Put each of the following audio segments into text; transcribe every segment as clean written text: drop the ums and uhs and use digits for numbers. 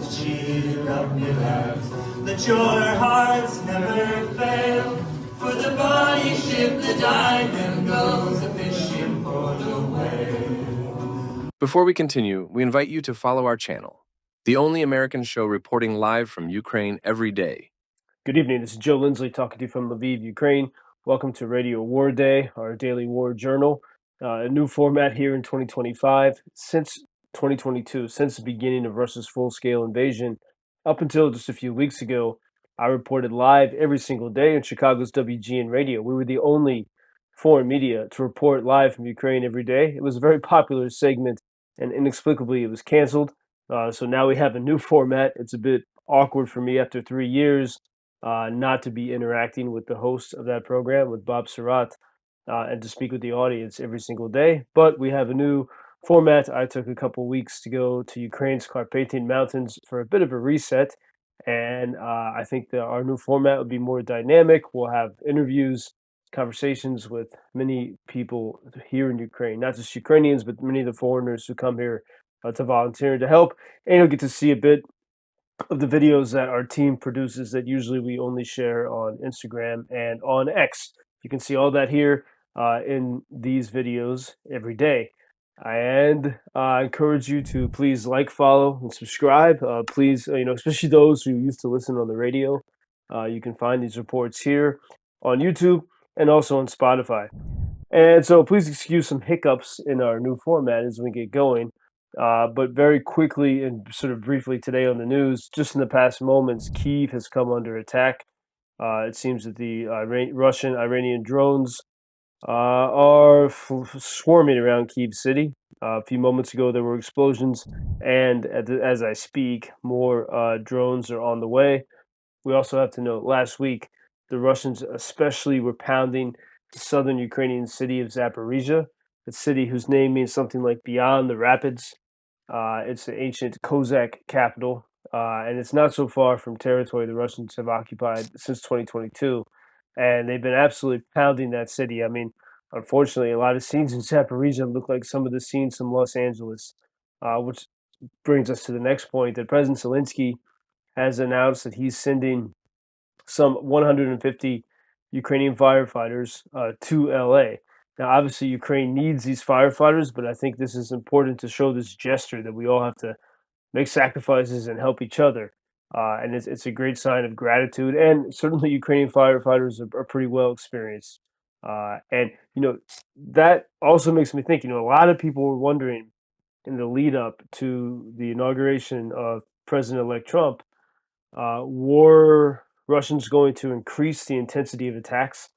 cheer up, you lads. Let your hearts never fail. For the body ship, the diamond goes a fishing for the whale. Before we continue, we invite you to follow our channel, the only American show reporting live from Ukraine every day. Good evening. This is Joe Lindsley talking to you from Lviv, Ukraine. Welcome to Radio War Day, our daily war journal. A new format here in 2025. Since 2022, since the beginning of Russia's full-scale invasion, up until just a few weeks ago, I reported live every single day on Chicago's WGN radio. We were the only foreign media to report live from Ukraine every day. It was a very popular segment, and inexplicably it was canceled. So now we have a new format. It's a bit awkward for me after 3 years not to be interacting with the host of that program, with Bob Surratt, and to speak with the audience every single day. But we have a new format. I took a couple weeks to go to Ukraine's Carpathian Mountains for a bit of a reset. And I think that our new format will be more dynamic. We'll have interviews, conversations with many people here in Ukraine, not just Ukrainians, but many of the foreigners who come here to volunteer and to help. And you'll get to see a bit of the videos that our team produces that usually we only share on Instagram and on X. You can see all that here in these videos every day. And I encourage you to please like, follow, and subscribe. Please, especially those who used to listen on the radio. You can find these reports here on YouTube and also on Spotify. And so please excuse some hiccups in our new format as we get going. But very quickly and sort of briefly today on the news, just in the past moments, Kyiv has come under attack. It seems that the Russian-Iranian drones are swarming around Kyiv city. A few moments ago, there were explosions, and as I speak, more drones are on the way. We also have to note, last week, the Russians especially were pounding the southern Ukrainian city of Zaporizhzhia, a city whose name means something like beyond the rapids. It's the ancient Cossack capital, and it's not so far from territory the Russians have occupied since 2022. And they've been absolutely pounding that city. I mean, unfortunately, a lot of scenes in Zaporizhzhia look like some of the scenes from Los Angeles, which brings us to the next point that President Zelensky has announced that he's sending some 150 Ukrainian firefighters to LA. Now, obviously, Ukraine needs these firefighters, but I think this is important to show this gesture that we all have to make sacrifices and help each other. And it's a great sign of gratitude. And certainly, Ukrainian firefighters are pretty well experienced. And, that also makes me think, a lot of people were wondering in the lead up to the inauguration of President-elect Trump, were Russians going to increase the intensity of attacks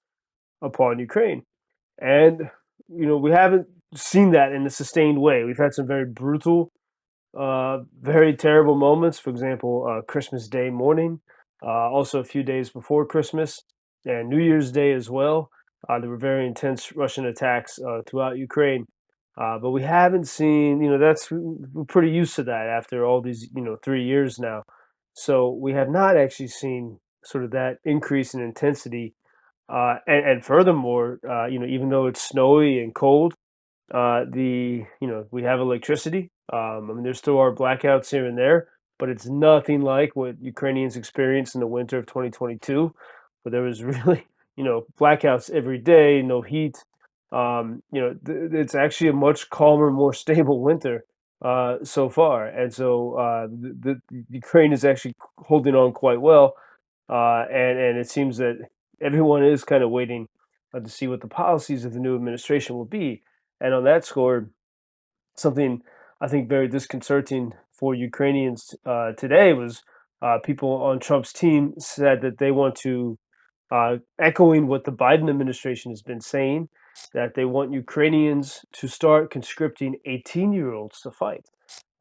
upon Ukraine? And, we haven't seen that in a sustained way. We've had some very brutal, very terrible moments. For example, Christmas Day morning, also a few days before Christmas, and New Year's Day as well. There were very intense Russian attacks throughout Ukraine. But we haven't seen, we're pretty used to that after all these, 3 years now. So we have not actually seen sort of that increase in intensity. And furthermore, even though it's snowy and cold, we have electricity. I mean, there still are blackouts here and there, but it's nothing like what Ukrainians experienced in the winter of 2022, where there was really, blackouts every day, no heat. It's actually a much calmer, more stable winter so far, and so the Ukraine is actually holding on quite well, and it seems that everyone is kind of waiting to see what the policies of the new administration will be. And on that score, something I think very disconcerting for Ukrainians today was people on Trump's team said that they want to, echoing what the Biden administration has been saying, that they want Ukrainians to start conscripting 18-year-olds to fight.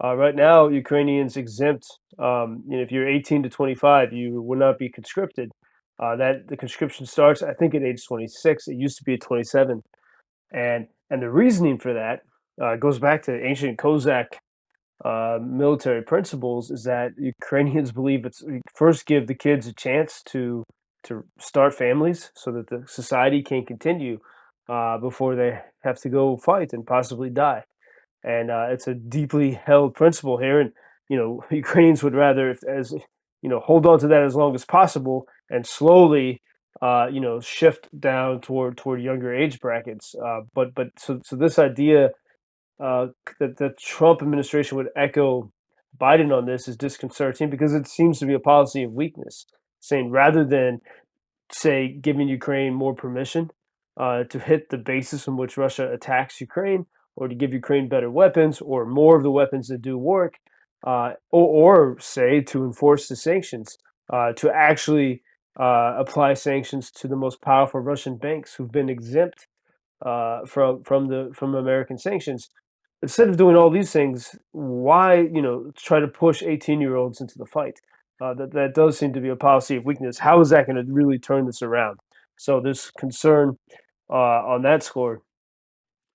Right now, Ukrainians exempt, if you're 18 to 25, you will not be conscripted. That the conscription starts, I think, at age 26. It used to be at 27. And the reasoning for that goes back to ancient Cossack military principles, is that Ukrainians believe it's first give the kids a chance to start families so that the society can continue before they have to go fight and possibly die. And it's a deeply held principle here. And Ukrainians would rather, hold on to that as long as possible and slowly, shift down toward younger age brackets. So this idea uh, that the Trump administration would echo Biden on this is disconcerting because it seems to be a policy of weakness, saying rather than say giving Ukraine more permission to hit the basis from which Russia attacks Ukraine, or to give Ukraine better weapons or more of the weapons that do work, or say to enforce the sanctions, to actually apply sanctions to the most powerful Russian banks who've been exempt from American sanctions. Instead of doing all these things, why try to push 18-year-olds into the fight? That does seem to be a policy of weakness. How is that going to really turn this around? So there's concern on that score,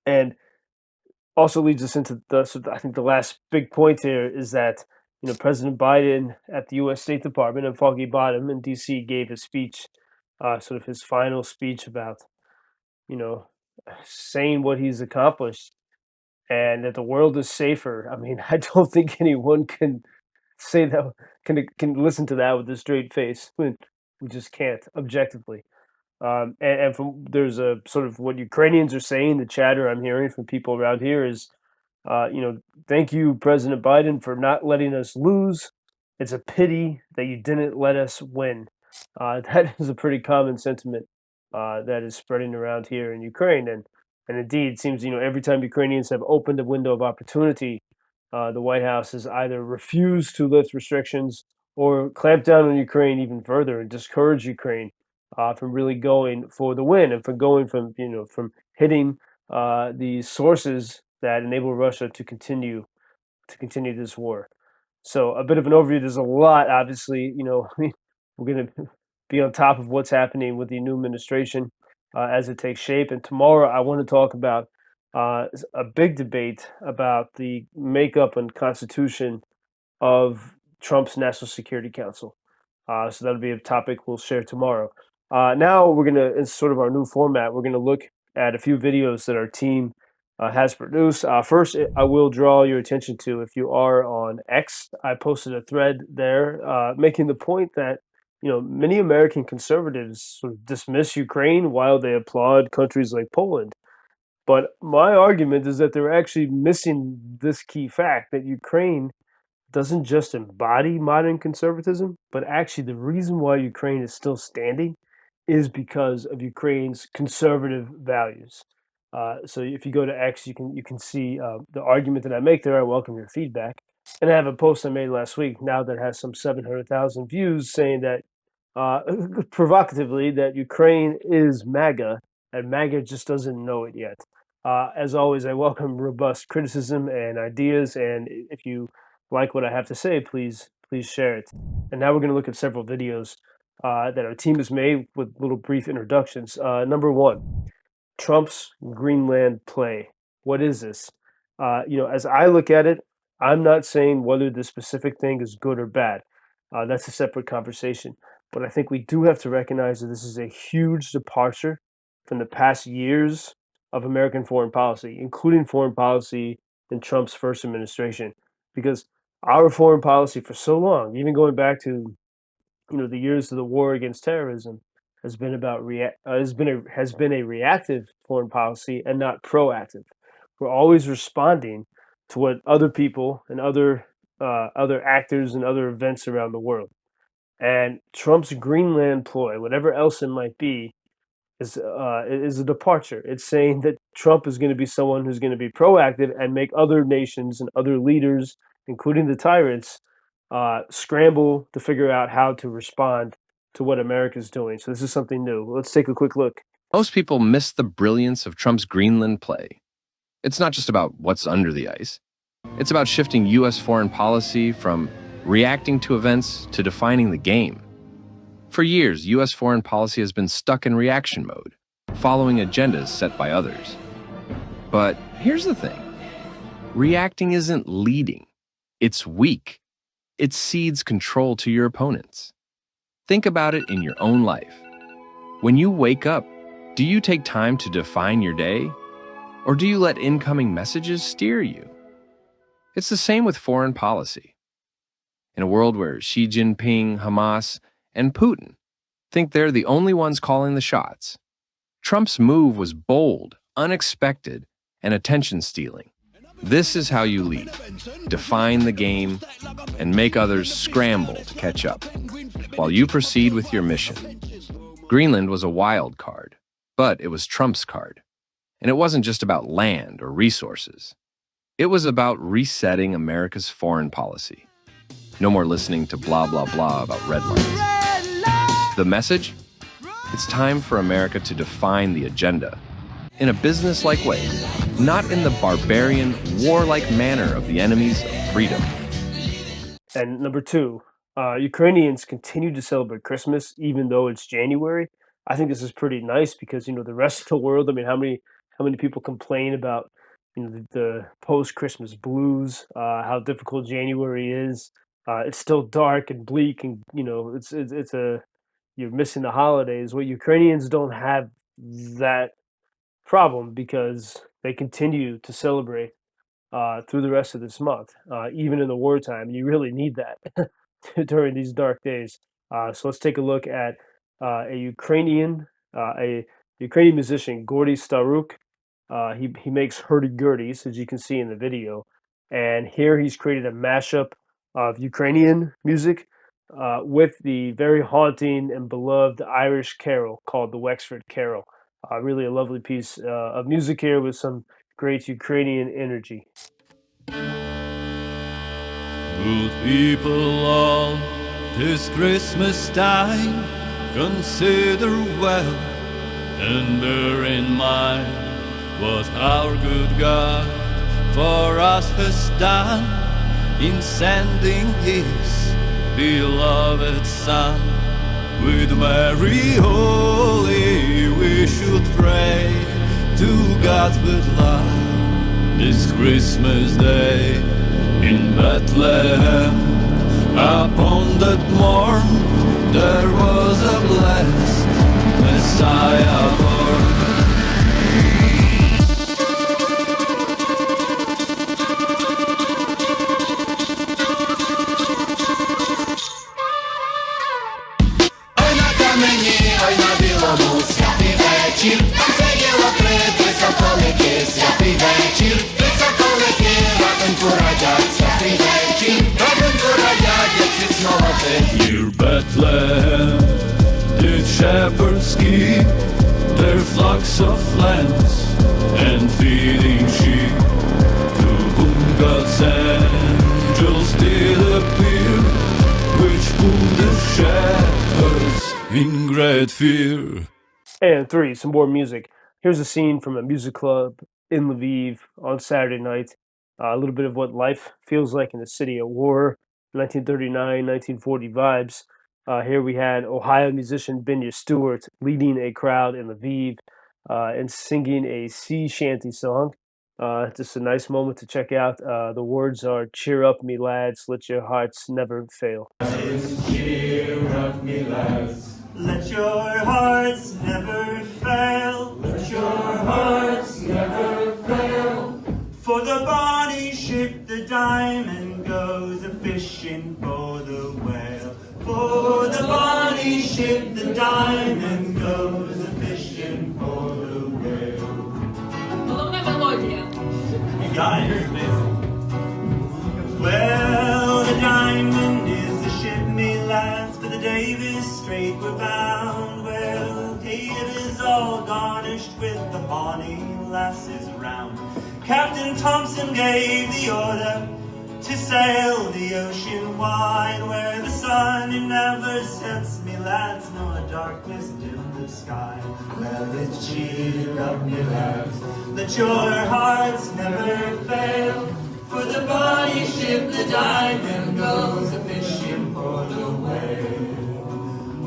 and also leads us into I think the last big point here is that President Biden at the U.S. State Department and Foggy Bottom in D.C. gave a speech, sort of his final speech about you know saying what he's accomplished and that the world is safer. I mean, I don't think anyone can say that can listen to that with a straight face. We just can't objectively. And from there's a sort of what Ukrainians are saying. The chatter I'm hearing from people around here is, thank you, President Biden, for not letting us lose. It's a pity that you didn't let us win. That is a pretty common sentiment that is spreading around here in Ukraine, and indeed, it seems every time Ukrainians have opened a window of opportunity, the White House has either refused to lift restrictions or clamp down on Ukraine even further and discourage Ukraine from really going for the win and from going from hitting the sources that enable Russia to continue this war. So a bit of an overview. There's a lot, obviously. We're going to be on top of what's happening with the new administration as it takes shape. And tomorrow, I want to talk about a big debate about the makeup and constitution of Trump's National Security Council. So that'll be a topic we'll share tomorrow. Now we're gonna, in sort of our new format, we're gonna look at a few videos that our team has produced. First, I will draw your attention to, if you are on X, I posted a thread there making the point that many American conservatives sort of dismiss Ukraine while they applaud countries like Poland. But my argument is that they're actually missing this key fact that Ukraine doesn't just embody modern conservatism, but actually the reason why Ukraine is still standing is because of Ukraine's conservative values. So if you go to X, you can see the argument that I make there. I welcome your feedback, and I have a post I made last week now that has some 700,000 views saying that uh, provocatively that Ukraine is Maga and Maga just doesn't know it yet. As always, I welcome robust criticism and ideas, and if you like what I have to say, please share it. And now we're going to look at several videos that our team has made with little brief introductions. Number one, Trump's Greenland play. What is this? As I look at it, I'm not saying whether the specific thing is good or bad. That's a separate conversation. But I think we do have to recognize that this is a huge departure from the past years of American foreign policy, including foreign policy in Trump's first administration. Because our foreign policy for so long, even going back to the years of the war against terrorism, has been about has been a reactive foreign policy and not proactive. We're always responding to what other people and other actors and other events around the world. And Trump's Greenland ploy, whatever else it might be, is a departure. It's saying that Trump is going to be someone who's going to be proactive and make other nations and other leaders, including the tyrants, scramble to figure out how to respond to what America's doing. So this is something new. Let's take a quick look. Most people miss the brilliance of Trump's Greenland play. It's not just about what's under the ice. It's about shifting U.S. foreign policy from reacting to events to defining the game. For years, U.S. foreign policy has been stuck in reaction mode, following agendas set by others. But here's the thing. Reacting isn't leading. It's weak. It cedes control to your opponents. Think about it in your own life. When you wake up, do you take time to define your day? Or do you let incoming messages steer you? It's the same with foreign policy. in a world where Xi Jinping, Hamas, and Putin think they're the only ones calling the shots. Trump's move was bold, unexpected, and attention-stealing. This is how you lead. Define the game and make others scramble to catch up, while you proceed with your mission. Greenland was a wild card, but it was Trump's card. And it wasn't just about land or resources. It was about resetting America's foreign policy. No more listening to blah, blah, blah about red lines. The message? It's time for America to define the agenda in a business-like way, not in the barbarian, warlike manner of the enemies of freedom. And number two, Ukrainians continue to celebrate Christmas even though it's January. I think this is pretty nice because the rest of the world. I mean, how many people complain about the post-Christmas blues, how difficult January is. It's still dark and bleak, and it's a you're missing the holidays. Well, Ukrainians don't have that problem because they continue to celebrate through the rest of this month, even in the wartime. You really need that during these dark days. So let's take a look at a Ukrainian musician, Gordy Staruk. He makes hurdy-gurdies, as you can see in the video. And here he's created a mashup of Ukrainian music with the very haunting and beloved Irish carol called the Wexford Carol. Really a lovely piece of music here with some great Ukrainian energy. Good people all, this Christmas time, consider well and bear in mind what our good God for us has done in sending His beloved Son. With Mary holy we should pray to God with love this Christmas day. In Bethlehem upon that morn there was a blessed Messiah born. Near Bethlehem did shepherds keep their flocks of lambs and feeding sheep, to whom God's angels did appear, which put the shepherds in great fear. And three, some more music. Here's a scene from a music club in Lviv on Saturday night. A little bit of what life feels like in the city at war, 1939, 1940 vibes. Here we had Ohio musician Binya Stewart leading a crowd in Lviv and singing a sea shanty song. Just a nice moment to check out. The words are, "Cheer up, me lads, let your hearts never fail." Cheer up, me lads. Let your hearts never fail. Let your hearts never fail. For the bonny ship, the diamond goes a fishing for the whale. For the bonny ship, the diamond goes a fishing for the whale. Головна мелодія. You got it. Here's amazing. Well, the diamond is the ship, me lads, for the Davis Strait we're bound. Well, Kyiv is all garnished with the bonny lasses around. Captain Thompson gave the order to sail the ocean wide, where the sun it never sets, me lads, nor darkness dim the sky. Well, let's cheer up, me lads, let your hearts never fail. For the bonny ship, the diamond goes a fishing for the whale.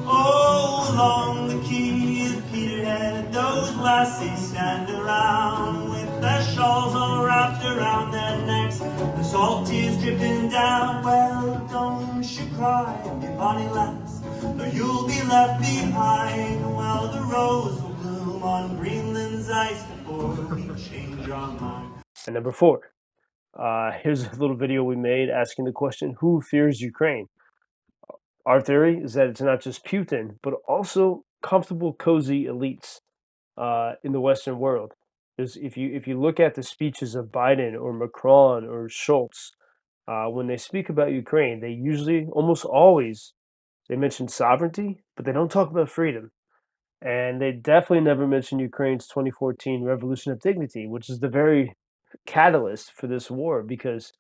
Oh, along the quay of Peterhead, those lassies stand around with their shawls all wrapped around their necks, the salt tears dripping down. Well, don't you cry, me bonny lass, or you'll be left behind. Well, the rose will bloom on Greenland's ice before we change our mind. And number four, Here's a little video we made asking the question, who fears Ukraine? Our theory is that it's not just Putin, but also comfortable, cozy elites in the Western world. If you look at the speeches of Biden or Macron or Schultz, when they speak about Ukraine, they usually, almost always, they mention sovereignty, but they don't talk about freedom. And they definitely never mention Ukraine's 2014 Revolution of Dignity, which is the very catalyst for this war, because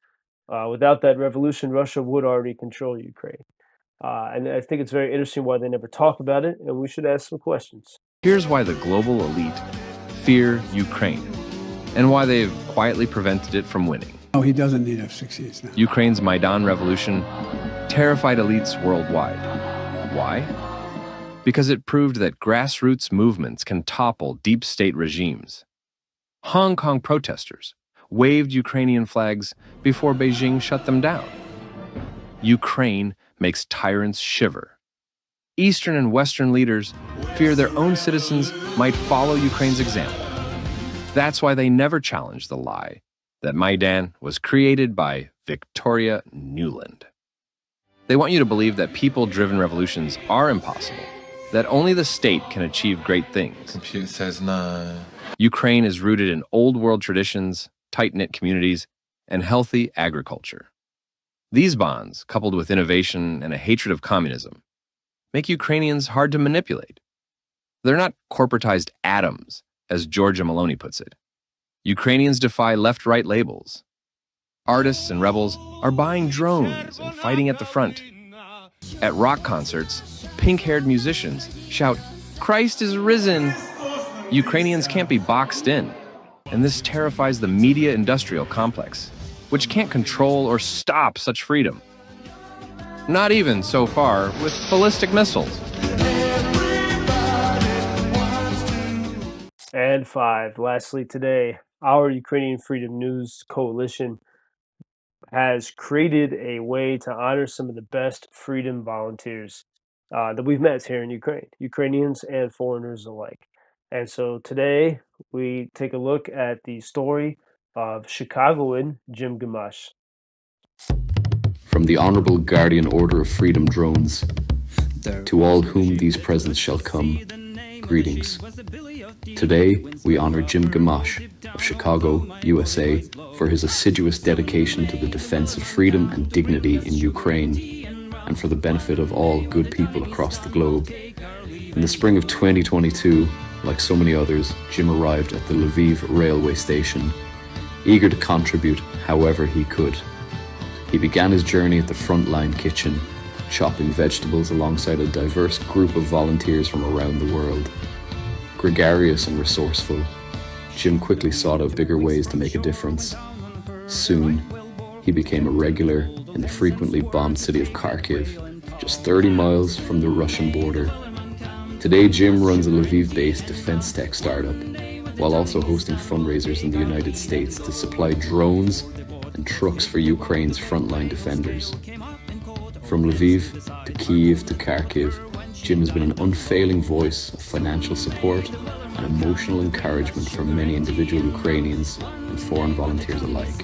without that revolution, Russia would already control Ukraine. And I think it's very interesting why they never talk about it, and we should ask some questions. Here's why the global elite fear Ukraine and why they've quietly prevented it from winning. Oh, he doesn't need F-16s now. Ukraine's Maidan revolution terrified elites worldwide. Why? Because it proved that grassroots movements can topple deep state regimes. Hong Kong protesters waved Ukrainian flags before Beijing shut them down. Ukraine makes tyrants shiver. Eastern and Western leaders fear their own citizens might follow Ukraine's example. That's why they never challenge the lie that Maidan was created by Victoria Nuland. They want you to believe that people-driven revolutions are impossible, that only the state can achieve great things. Computer says no. Ukraine is rooted in old-world traditions, tight-knit communities, and healthy agriculture. These bonds, coupled with innovation and a hatred of communism, make Ukrainians hard to manipulate. They're not corporatized atoms, as Giorgia Meloni puts it. Ukrainians defy left-right labels. Artists and rebels are buying drones and fighting at the front. At rock concerts, pink-haired musicians shout, "Christ is risen!" Ukrainians can't be boxed in, and this terrifies the media-industrial complex, which can't control or stop such freedom. Not even, so far, with ballistic missiles. And 5, lastly today, our Ukrainian Freedom News Coalition has created a way to honor some of the best freedom volunteers that we've met here in Ukraine, Ukrainians and foreigners alike. And so today we take a look at the story of Chicagoan Jim Gamache. From the Honorable Guardian Order of Freedom drones, to all whom these presents shall come, greetings. Today, we honor Jim Gamache of Chicago, USA, for his assiduous dedication to the defense of freedom and dignity in Ukraine, and for the benefit of all good people across the globe. In the spring of 2022, like so many others, Jim arrived at the Lviv railway station, eager to contribute however he could. He began his journey at the frontline kitchen, chopping vegetables alongside a diverse group of volunteers from around the world. Gregarious and resourceful, Jim quickly sought out bigger ways to make a difference. Soon, he became a regular in the frequently bombed city of Kyiv, just 30 miles from the Russian border. Today, Jim runs a Lviv-based defense tech startup, while also hosting fundraisers in the United States to supply drones and trucks for Ukraine's frontline defenders. From Lviv to Kyiv to Kharkiv, Jim has been an unfailing voice of financial support and emotional encouragement for many individual Ukrainians and foreign volunteers alike.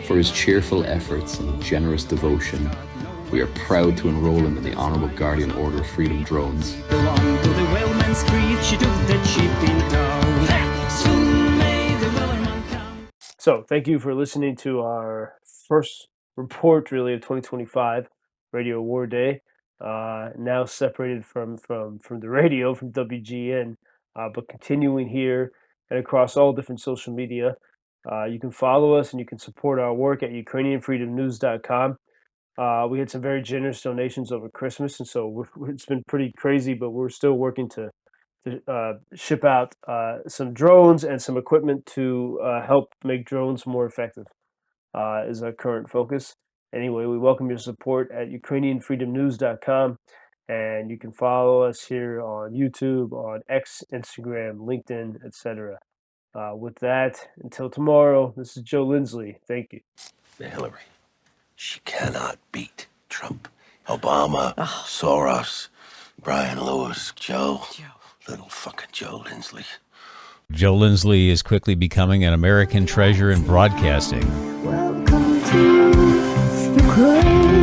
For his cheerful efforts and generous devotion, we are proud to enroll him in the Honorable Guardian Order of Freedom drones. So thank you for listening to our first report, really, of 2025 Radio War Day. Now separated from the radio, from WGN, but continuing here and across all different social media. You can follow us and you can support our work at UkrainianFreedomNews.com. We had some very generous donations over Christmas, and so it's been pretty crazy, but we're still working to ship out some drones and some equipment to help make drones more effective is our current focus. Anyway, we welcome your support at UkrainianFreedomNews.com, and you can follow us here on YouTube, on X, Instagram, LinkedIn, etc. With that, until tomorrow, this is Joe Lindsley. Thank you. Hillary, she cannot beat Trump. Obama, Soros, Brian Lewis, Joe. Little fucking Joe Lindsley. Joe Lindsley is quickly becoming an American treasure in broadcasting. Well, to Ukraine.